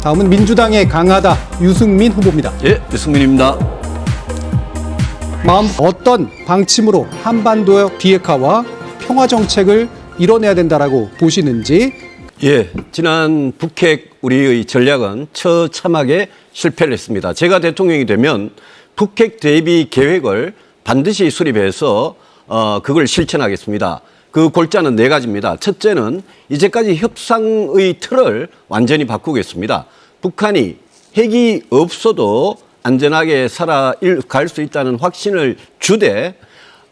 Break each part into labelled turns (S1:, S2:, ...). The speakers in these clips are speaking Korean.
S1: 다음은 민주당의 강하다 유승민 후보입니다.
S2: 예, 유승민입니다.
S1: 어떤 방침으로 한반도의 비핵화와 평화 정책을 이뤄내야 된다라고 보시는지.
S2: 예, 지난 북핵 우리의 전략은 처참하게 실패를 했습니다. 제가 대통령이 되면 북핵 대비 계획을 반드시 수립해서 그걸 실천하겠습니다. 그 골자는 네 가지입니다. 첫째는 이제까지 협상의 틀을 완전히 바꾸겠습니다. 북한이 핵이 없어도 안전하게 살아갈 수 있다는 확신을 주되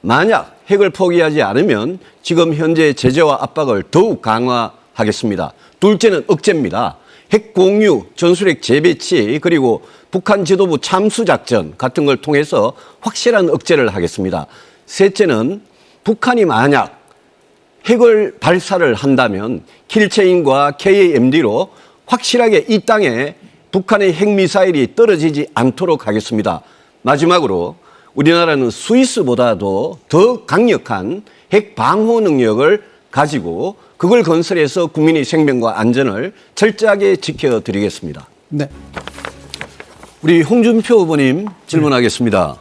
S2: 만약 핵을 포기하지 않으면 지금 현재 제재와 압박을 더욱 강화하겠습니다. 둘째는 억제입니다. 핵 공유, 전술핵 재배치 그리고 북한 지도부 참수작전 같은 걸 통해서 확실한 억제를 하겠습니다. 셋째는 북한이 만약 핵을 발사를 한다면 킬체인과 KAMD로 확실하게 이 땅에 북한의 핵미사일이 떨어지지 않도록 하겠습니다. 마지막으로 우리나라는 스위스보다도 더 강력한 핵 방호 능력을 가지고 그걸 건설해서 국민의 생명과 안전을 철저하게 지켜드리겠습니다.
S1: 네.
S2: 우리 홍준표 후보님 질문하겠습니다.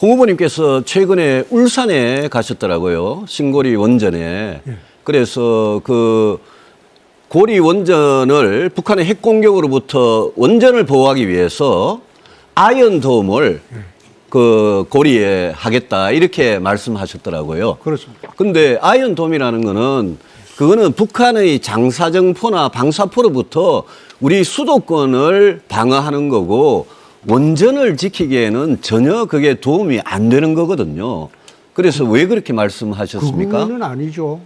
S2: 홍 후보님께서 최근에 울산에 가셨더라고요. 신고리 원전에. 그래서 그 고리 원전을 북한의 핵 공격으로부터 원전을 보호하기 위해서 아이언돔을 그 고리에 하겠다 이렇게 말씀하셨더라고요.
S1: 그렇습니다.
S2: 근데 아이언돔이라는 그거는 북한의 장사정포나 방사포로부터 우리 수도권을 방어하는 거고 원전을 지키기에는 전혀 그게 도움이 안 되는 거거든요. 그래서 왜 그렇게 말씀하셨습니까?
S3: 그거는 아니죠.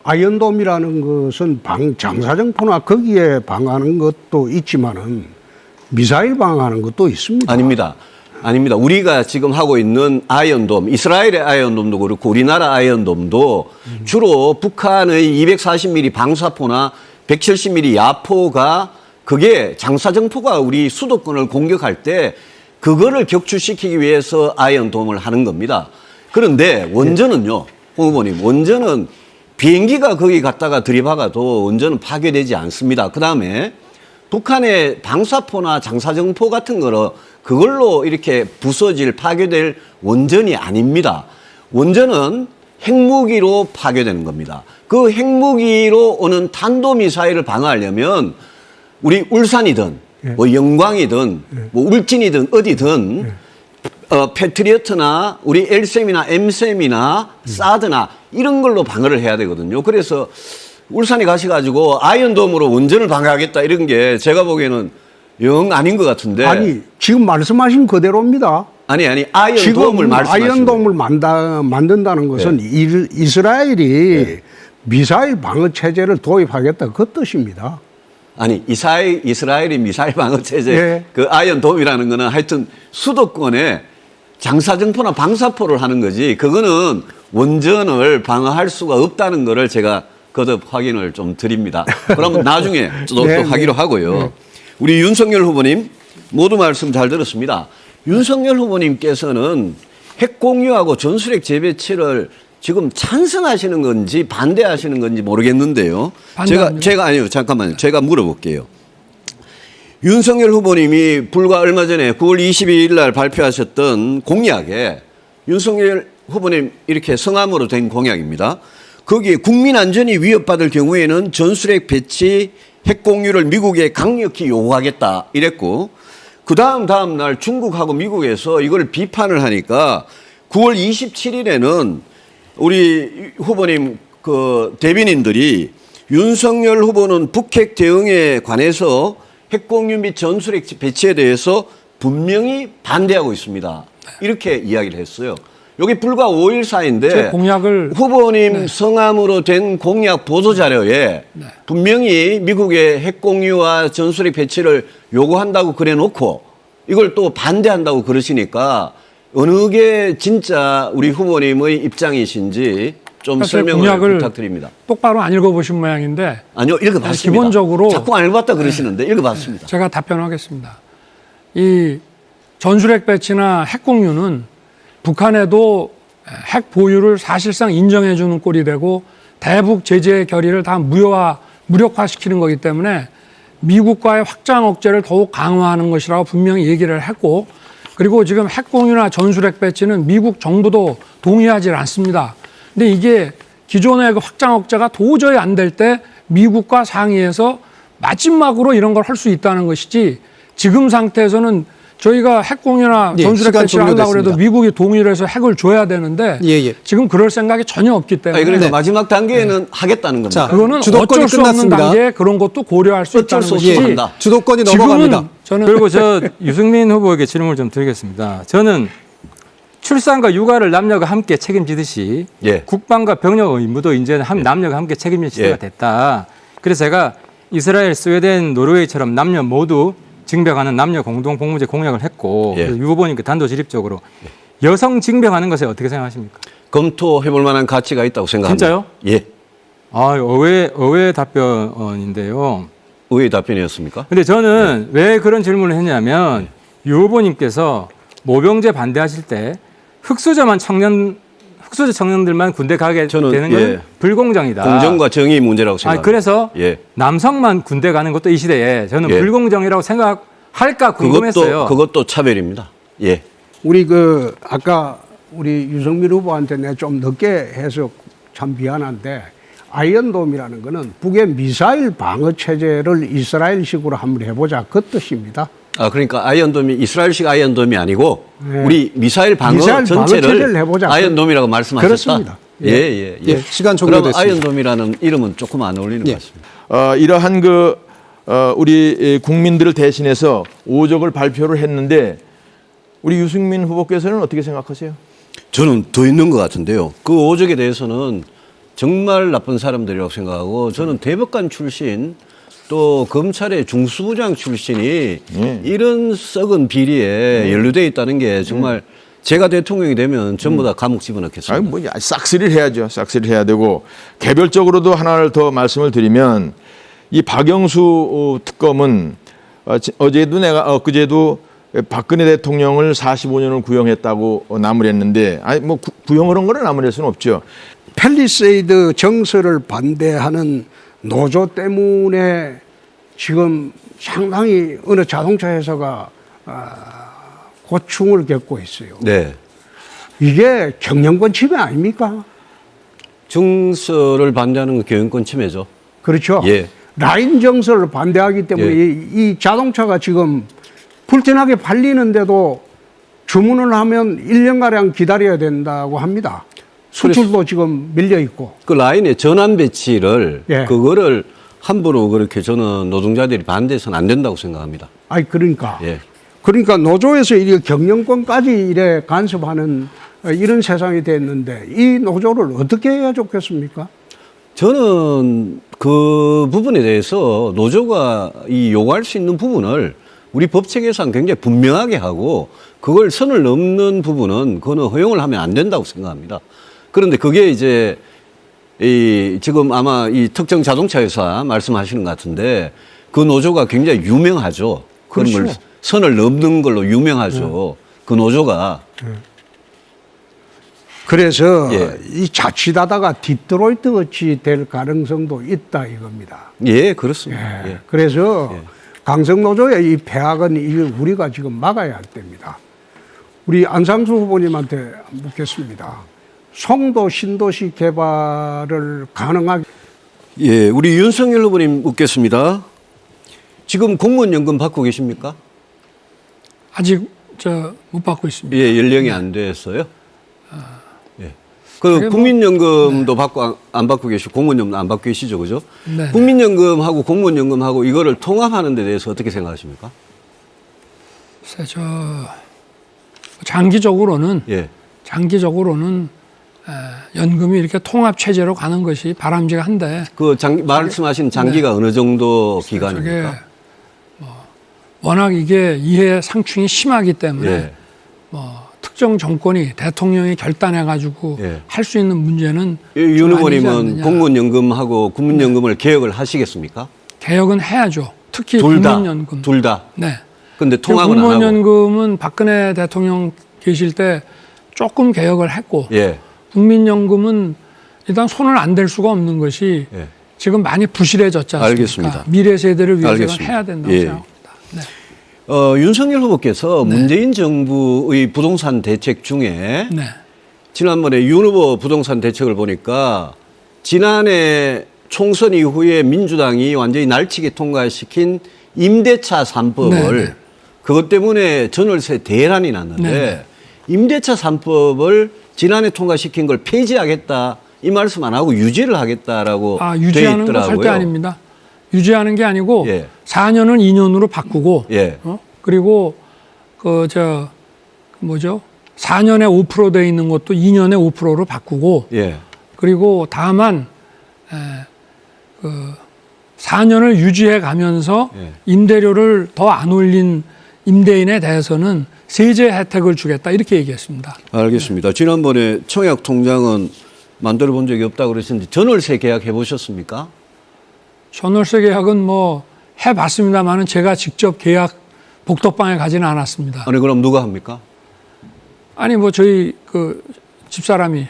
S3: 아이언돔이라는 것은 장사정포나 거기에 방어하는 것도 있지만은 미사일 방어하는 것도 있습니다.
S2: 아닙니다. 우리가 지금 하고 있는 아이언돔, 이스라엘의 아이언돔도 그렇고 우리나라 아이언돔도 주로 북한의 240mm 방사포나 170mm 야포가 그게 장사정포가 우리 수도권을 공격할 때 그거를 격추시키기 위해서 아이언돔을 하는 겁니다. 그런데 원전은요, 홍 후보님, 원전은 비행기가 거기 갔다가 들이박아도 원전은 파괴되지 않습니다. 그다음에 북한의 방사포나 장사정포 같은 거로 그걸로 이렇게 부서질 파괴될 원전이 아닙니다. 원전은 핵무기로 파괴되는 겁니다. 그 핵무기로 오는 탄도미사일을 방어하려면 우리 울산이든 뭐 영광이든 뭐 울진이든 어디든 패트리어트나 우리 LSAM이나 MSAM이나 사드나 이런 걸로 방어를 해야 되거든요. 그래서 울산에 가셔가지고 아이언돔으로 원전을 방어하겠다 이런 게 제가 보기에는 영 아닌 것 같은데.
S3: 아니 지금 말씀하신 그대로입니다.
S2: 아니 아이언돔을 말씀하시는
S3: 아이언돔을 만든다는 것은 이스라엘이 미사일 방어 체제를 도입하겠다 그 뜻입니다.
S2: 아니 이스라엘이 미사일 방어 체제 그 아이언돔이라는 거는 하여튼 수도권에 장사정포나 방사포를 하는 거지 그거는 원전을 방어할 수가 없다는 거를 제가 거듭 확인을 좀 드립니다. 그러면 나중에 또 하기로 하고요. 우리 윤석열 후보님 모두 말씀 잘 들었습니다. 윤석열 후보님께서는 핵 공유하고 전술핵 재배치를 지금 찬성하시는 건지 반대하시는 건지 모르겠는데요. 제가 물어볼게요. 윤석열 후보님이 불과 얼마 전에 9월 22일 날 발표하셨던 공약에 윤석열 후보님 이렇게 성함으로 된 공약입니다. 거기에 국민 안전이 위협받을 경우에는 전술핵 배치 핵 공유를 미국에 강력히 요구하겠다 이랬고 그 다음 날 중국하고 미국에서 이걸 비판을 하니까 9월 27일에는 우리 후보님 그 대변인들이 윤석열 후보는 북핵 대응에 관해서 핵 공유 및 전술핵 배치에 대해서 분명히 반대하고 있습니다. 이렇게 이야기를 했어요. 여기 불과 5일 사이인데 공약을 후보님 성함으로 된 공약 보도자료에 분명히 미국의 핵 공유와 전술핵 배치를 요구한다고 그래놓고 이걸 또 반대한다고 그러시니까 어느 게 진짜 우리 후보님의 입장이신지 좀 설명을 부탁드립니다.
S4: 똑바로 안 읽어보신 모양인데.
S2: 아니요, 읽어봤습니다.
S4: 기본적으로
S2: 자꾸 안 읽어봤다 그러시는데 읽어봤습니다.
S4: 제가 답변하겠습니다. 이 전술핵 배치나 핵 공유는 북한에도 핵 보유를 사실상 인정해 주는 꼴이 되고 대북 제재 결의를 다 무력화시키는 거기 때문에 미국과의 확장 억제를 더욱 강화하는 것이라고 분명히 얘기를 했고, 그리고 지금 핵공유나 전술핵 배치는 미국 정부도 동의하지 않습니다. 근데 이게 기존의 그 확장 억제가 도저히 안 될 때 미국과 상의해서 마지막으로 이런 걸 할 수 있다는 것이지, 지금 상태에서는 저희가 핵공유나
S1: 예,
S4: 전술핵
S1: 시간
S4: 배치를 하려고 해도
S1: 종료됐습니다.
S4: 미국이 동의를 해서 핵을 줘야 되는데
S1: 예, 예.
S4: 지금 그럴 생각이 전혀 없기 때문에
S2: 그러니까
S1: 네.
S2: 마지막 단계에는 하겠다는 겁니다.
S1: 자,
S4: 그거는
S1: 주도권이
S4: 어쩔 수 없는
S1: 끝났습니다.
S4: 단계에 그런 것도 고려할 수
S2: 어쩔
S4: 있다는
S2: 수 없이
S4: 것이지.
S2: 한다.
S1: 주도권이
S4: 지금은
S1: 넘어갑니다.
S4: 저는
S5: 그리고 저 유승민 후보에게 질문을 좀 드리겠습니다. 저는 출산과 육아를 남녀가 함께 책임지듯이
S2: 예.
S5: 국방과 병력 의무도 이제는 남녀가 함께 책임질 시대가
S2: 예.
S5: 됐다. 그래서 제가 이스라엘, 스웨덴, 노르웨이처럼 남녀 모두 징병하는 남녀 공동 복무제 공약을 했고,
S2: 예.
S5: 유 후보님께 단도직입적으로 여성 징병하는 것에 어떻게 생각하십니까?
S2: 검토해볼 만한 가치가 있다고 생각합니다.
S5: 진짜요?
S2: 예.
S5: 아, 의외 답변인데요.
S2: 의외의 답변이었습니까?
S5: 근데 저는 왜 그런 질문을 했냐면 유 후보님께서 모병제 반대하실 때 흑수저 청년들만 군대 가게
S2: 저는,
S5: 되는 건
S2: 예.
S5: 불공정이다.
S2: 공정과 정의 문제라고 생각합니다.
S5: 그래서
S2: 예.
S5: 남성만 군대 가는 것도 이 시대에 저는
S2: 예.
S5: 불공정이라고 생각할까 궁금했어요.
S2: 그것도 차별입니다. 예.
S3: 우리 아까 우리 유승민 후보한테 내가 좀 늦게 해서 참 미안한데, 아이언돔이라는 거는 북의 미사일 방어 체제를 이스라엘식으로 한번 해보자, 그 뜻입니다.
S2: 그러니까 아이언돔이 이스라엘식 아이언돔이 아니고
S3: 네.
S2: 우리 미사일 방어
S3: 미사일 방어 체제를
S2: 전체를
S3: 해보자.
S2: 아이언돔이라고 말씀하셨다.
S3: 그렇습니다.
S2: 예.
S1: 예, 시간
S2: 그럼
S1: 종료됐습니다.
S2: 아이언돔이라는 이름은 조금 안 어울리는
S1: 예.
S2: 것 같습니다.
S6: 이러한 우리 국민들을 대신해서 오적을 발표를 했는데 우리 유승민 후보께서는 어떻게 생각하세요?
S2: 저는 더 있는 것 같은데요. 그 오적에 대해서는 정말 나쁜 사람들이라고 생각하고, 저는 대법관 출신 또 검찰의 중수부장 출신이 이런 썩은 비리에 연루되어 있다는 게 정말 제가 대통령이 되면 전부 다 감옥 집어넣겠습니다.
S6: 싹쓸이를 해야죠. 싹쓸이를 해야 되고, 개별적으로도 하나를 더 말씀을 드리면 이 박영수 특검은 엊그제도 박근혜 대통령을 45년을 구형했다고 나무랬는데, 구형을 한 거는 나무랄 수는 없죠.
S3: 팰리세이드 정설을 반대하는 노조 때문에 지금 상당히 어느 자동차 회사가 고충을 겪고 있어요.
S2: 네.
S3: 이게 경영권 침해 아닙니까?
S2: 정서를 반대하는 건 경영권 침해죠.
S3: 그렇죠.
S2: 예.
S3: 라인 정설을 반대하기 때문에
S2: 예.
S3: 이 자동차가 지금 불티나게 팔리는데도 주문을 하면 1년가량 기다려야 된다고 합니다. 수출도 지금 밀려 있고.
S2: 그 라인의 전환 배치를
S3: 예.
S2: 그거를 함부로 그렇게 저는 노동자들이 반대해서는 안 된다고 생각합니다.
S3: 그러니까.
S2: 예.
S3: 그러니까 노조에서 이렇게 경영권까지 이래 간섭하는 이런 세상이 됐는데, 이 노조를 어떻게 해야 좋겠습니까?
S2: 저는 그 부분에 대해서 노조가 이 요구할 수 있는 부분을 우리 법체계상 굉장히 분명하게 하고, 그걸 선을 넘는 부분은 그거는 허용을 하면 안 된다고 생각합니다. 그런데 그게 이제 지금 아마 이 특정 자동차 회사 말씀하시는 것 같은데, 그 노조가 굉장히 유명하죠. 그런 걸
S3: 그렇죠.
S2: 선을 넘는 걸로 유명하죠. 그 노조가.
S3: 그래서
S2: 예.
S3: 이 자칫하다가 디트로이트 같이 될 가능성도 있다 이겁니다.
S2: 예, 그렇습니다. 예.
S3: 그래서 강성노조의 이 폐악은 우리가 지금 막아야 할 때입니다. 우리 안상수 후보님한테 묻겠습니다. 송도 신도시 개발을 가능하게.
S2: 예, 우리 윤석열 후보님 묻겠습니다. 지금 공무원 연금 받고 계십니까?
S4: 아직 못 받고 있습니다.
S2: 예, 연령이 안 됐어요. 예.
S4: 그게
S2: 그
S4: 뭐-
S2: 국민연금도 받고 안 받고 계시고 공무원연금 안 받고 계시죠, 그죠?
S4: 네.
S2: 국민연금하고 공무원연금하고 이거를 통합하는 데 대해서 어떻게 생각하십니까?
S4: 글쎄, 장기적으로는
S2: 예.
S4: 연금이 이렇게 통합 체제로 가는 것이 바람직한데,
S2: 그 말씀하신 장기가 어느 정도
S4: 저게
S2: 기간입니까?
S4: 워낙 이게 이해 상충이 심하기 때문에
S2: 예.
S4: 특정 정권이 대통령이 결단해가지고
S2: 예.
S4: 할 수 있는 문제는
S2: 윤
S4: 좀 아니지
S2: 후보님은
S4: 않느냐.
S2: 공무원연금하고 국민연금을 개혁을 하시겠습니까?
S4: 개혁은 해야죠. 특히
S2: 둘 다.
S4: 국민연금.
S2: 둘 다.
S4: 네.
S2: 근데 통합은 안 하고.
S4: 국민연금은 박근혜 대통령 계실 때 조금 개혁을 했고,
S2: 예.
S4: 국민연금은 일단 손을 안 댈 수가 없는 것이
S2: 예.
S4: 지금 많이 부실해졌지 않습니까?
S2: 알겠습니다.
S4: 미래 세대를 위해서
S2: 알겠습니다.
S4: 해야 된다고
S2: 예.
S4: 생각합니다. 네.
S2: 윤석열 후보께서 문재인 정부의 부동산 대책 중에
S4: 네.
S2: 지난번에 윤 후보 부동산 대책을 보니까 지난해 총선 이후에 민주당이 완전히 날치기 통과시킨 임대차 3법을
S4: 네네.
S2: 그것 때문에 전월세 대란이 났는데
S4: 네네.
S2: 임대차 3법을 지난해 통과시킨 걸 폐지하겠다 이 말씀 안 하고 유지를 하겠다라고 돼
S4: 유지하는 건
S2: 있더라고요.
S4: 절대 아닙니다. 유지하는 게 아니고
S2: 예.
S4: 4년을 2년으로 바꾸고
S2: 예.
S4: 그리고 4년에 5% 돼 있는 것도 2년에 5%로 바꾸고
S2: 예.
S4: 그리고 다만 4년을 유지해 가면서
S2: 예.
S4: 임대료를 더 안 올린 임대인에 대해서는 세제 혜택을 주겠다 이렇게 얘기했습니다.
S2: 알겠습니다. 지난번에 청약 통장은 만들어 본 적이 없다고 그러셨는데 전월세 계약 해보셨습니까?
S4: 전월세 계약은 뭐 해봤습니다만은 제가 직접 계약 복덕방에 가지는 않았습니다.
S2: 아니 그럼 누가 합니까?
S4: 아니 뭐 저희 그 집사람이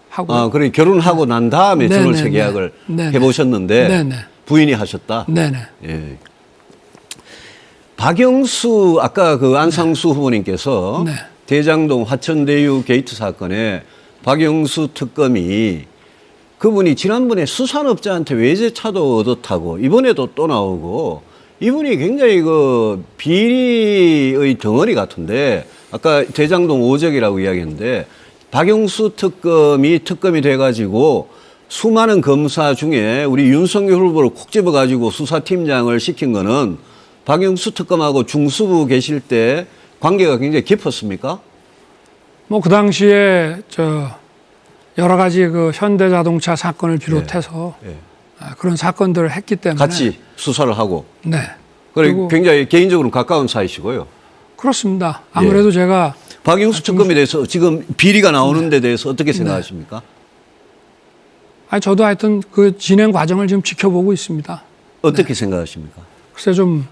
S4: 하고.
S2: 그래 결혼하고 난 다음에
S4: 네네,
S2: 전월세
S4: 네.
S2: 계약을
S4: 네네.
S2: 해보셨는데
S4: 네네.
S2: 부인이 하셨다.
S4: 네네.
S2: 예. 박영수 아까 그 안상수 후보님께서
S4: 네.
S2: 대장동 화천대유 게이트 사건에 박영수 특검이 그분이 지난번에 수산업자한테 외제차도 얻었다고 이번에도 또 나오고 이분이 굉장히 그 비리의 덩어리 같은데 아까 대장동 오적이라고 이야기했는데 박영수 특검이 돼가지고 수많은 검사 중에 우리 윤석열 후보를 콕 집어가지고 수사팀장을 시킨 거는 박영수 특검하고 중수부 계실 때 관계가 굉장히 깊었습니까?
S4: 뭐 그 당시에 여러 가지 그 현대자동차 사건을 비롯해서
S2: 예.
S4: 그런 사건들을 했기 때문에
S2: 같이 수사를 하고.
S4: 네.
S2: 그리고 굉장히 개인적으로 가까운 사이시고요.
S4: 그렇습니다. 아무래도 제가
S2: 박영수 특검에 대해서 지금 비리가 나오는 데 대해서 어떻게 생각하십니까?
S4: 저도 하여튼 그 진행 과정을 지금 지켜보고 있습니다.
S2: 어떻게 생각하십니까?
S4: 글쎄 좀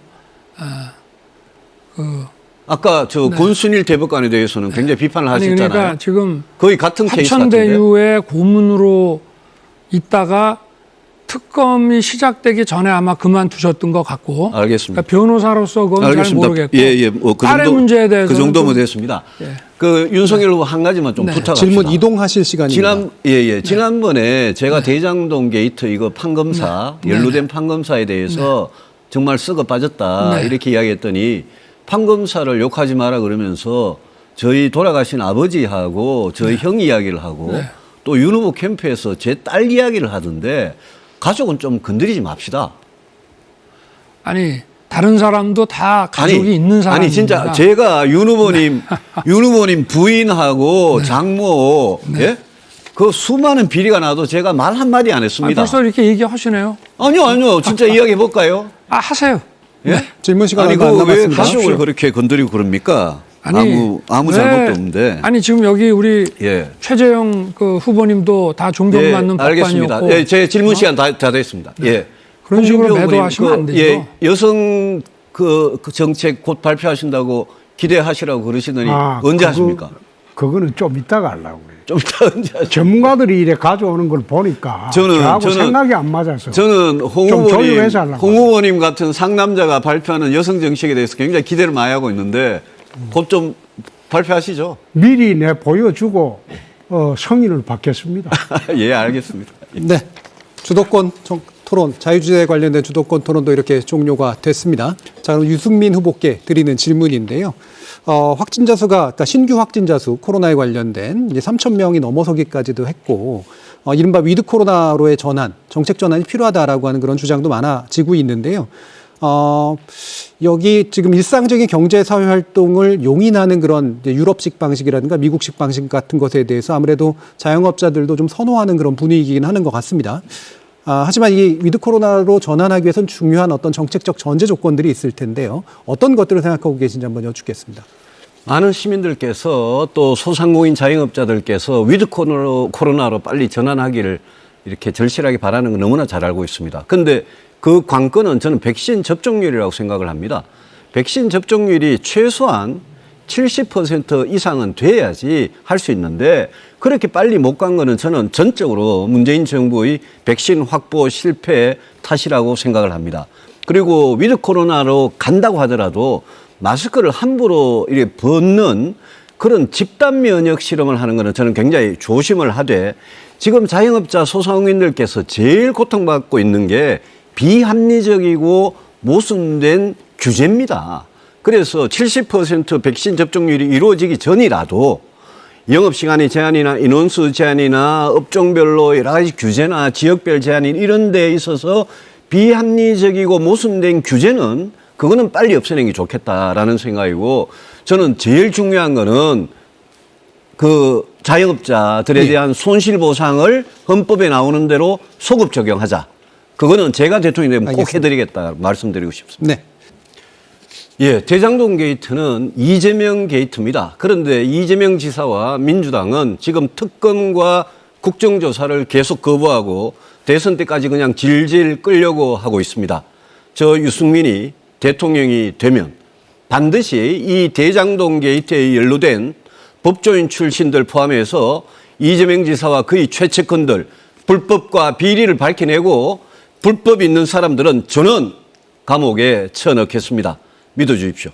S2: 아까 저 권순일 대법관에 대해서는 굉장히 비판을 하셨잖아요.
S4: 그러니까 지금
S2: 거의 같은 케이스 같은데.
S4: 화천대유의 고문으로 있다가 특검이 시작되기 전에 아마 그만두셨던 것 같고.
S2: 알겠습니다.
S4: 그러니까 변호사로서 그건 잘 모르겠고.
S2: 예, 뭐그
S4: 딸의 문제에 대해서
S2: 그 정도면 됐습니다.
S4: 예.
S2: 그 윤석열 후보 한 가지만 좀
S4: 네.
S2: 부탁합니다.
S1: 질문 이동하실 시간입니다.
S2: 지난번에 제가 대장동 게이트 이거 판검사 연루된 판검사에 대해서 정말 썩어 빠졌다
S4: 네.
S2: 이렇게 이야기했더니 판검사를 욕하지 마라 그러면서 저희 돌아가신 아버지하고 저희 형 이야기를 하고 또 윤 후보 캠프에서 제 딸 이야기를 하던데 가족은 좀 건드리지 맙시다.
S4: 아니 다른 사람도 다 가족이 있는 사람입니다.
S2: 아니 진짜 제가 윤 후보님 부인하고 장모 예? 그 수많은 비리가 나도 제가 말 한마디 안 했습니다.
S4: 벌써 이렇게 얘기하시네요.
S2: 아니요. 진짜 이야기해 볼까요?
S4: 하세요.
S2: 예?
S1: 질문 시간
S2: 아니
S1: 얼마 안
S2: 그 왜
S1: 남았습니다.
S2: 가족을 그렇게 건드리고 그럽니까? 아무
S4: 왜-
S2: 잘못도 없는데.
S4: 아니 지금 여기 우리
S2: 예.
S4: 최재형 그 후보님도 다 존경받는
S2: 알겠습니다.
S4: 법관이었고.
S2: 예, 제 질문 시간 다 됐습니다. 예.
S4: 그런 식으로
S2: 홍준표
S4: 매도하시면
S2: 후보님,
S4: 안 되죠.
S2: 여성 그 정책 곧 발표하신다고 기대하시라고 그러시더니 언제 하십니까?
S3: 그거는 좀 이따가 하려고 그래요.
S2: 좀 이따 언제 하십니까?
S3: 전문가들이 이래 가져오는 걸 보니까 저하고 생각이 안 맞아서
S2: 저는 홍
S3: 좀
S2: 후보님,
S3: 조율해서 하려고.
S2: 홍 후보님 같은 상남자가 발표하는 여성 정책에 대해서 굉장히 기대를 많이 하고 있는데 곧 좀 발표하시죠.
S3: 미리 내 보여주고 성인을 받겠습니다.
S2: 예, 알겠습니다.
S1: 네. 주도권 토론, 자유주제에 관련된 주도권 토론도 이렇게 종료가 됐습니다. 자, 그럼 유승민 후보께 드리는 질문인데요. 확진자 수가, 그러니까 신규 확진자 수, 코로나에 관련된 이제 3,000명이 넘어서기까지도 했고, 이른바 위드 코로나로의 전환, 정책 전환이 필요하다라고 하는 그런 주장도 많아지고 있는데요. 여기 지금 일상적인 경제 사회 활동을 용인하는 그런 이제 유럽식 방식이라든가 미국식 방식 같은 것에 대해서 아무래도 자영업자들도 좀 선호하는 그런 분위기이긴 하는 것 같습니다. 하지만 이 위드 코로나로 전환하기 위해서는 중요한 어떤 정책적 전제 조건들이 있을 텐데요. 어떤 것들을 생각하고 계신지 한번 여쭙겠습니다.
S2: 많은 시민들께서 또 소상공인 자영업자들께서 위드 코로나로 빨리 전환하기를 이렇게 절실하게 바라는 건 너무나 잘 알고 있습니다. 그런데 그 관건은 저는 백신 접종률이라고 생각을 합니다. 백신 접종률이 최소한 70% 이상은 돼야지 할 수 있는데 그렇게 빨리 못 간 거는 저는 전적으로 문재인 정부의 백신 확보 실패 탓이라고 생각을 합니다. 그리고 위드 코로나로 간다고 하더라도 마스크를 함부로 이렇게 벗는 그런 집단 면역 실험을 하는 거는 저는 굉장히 조심을 하되 지금 자영업자 소상공인들께서 제일 고통받고 있는 게 비합리적이고 모순된 규제입니다. 그래서 70% 백신 접종률이 이루어지기 전이라도 영업시간의 제한이나 인원수 제한이나 업종별로 여러 가지 규제나 지역별 제한이 이런 데에 있어서 비합리적이고 모순된 규제는 그거는 빨리 없애는 게 좋겠다라는 생각이고 저는 제일 중요한 거는 그 자영업자들에 대한 손실보상을 헌법에 나오는 대로 소급 적용하자. 그거는 제가 대통령이 되면 꼭 해드리겠다 말씀드리고 싶습니다.
S1: 네.
S2: 예, 대장동 게이트는 이재명 게이트입니다. 그런데 이재명 지사와 민주당은 지금 특검과 국정조사를 계속 거부하고 대선 때까지 그냥 질질 끌려고 하고 있습니다. 저 유승민이 대통령이 되면 반드시 이 대장동 게이트에 연루된 법조인 출신들 포함해서 이재명 지사와 그의 최측근들 불법과 비리를 밝혀내고 불법 있는 사람들은 저는 감옥에 쳐넣겠습니다. 믿어주십시오.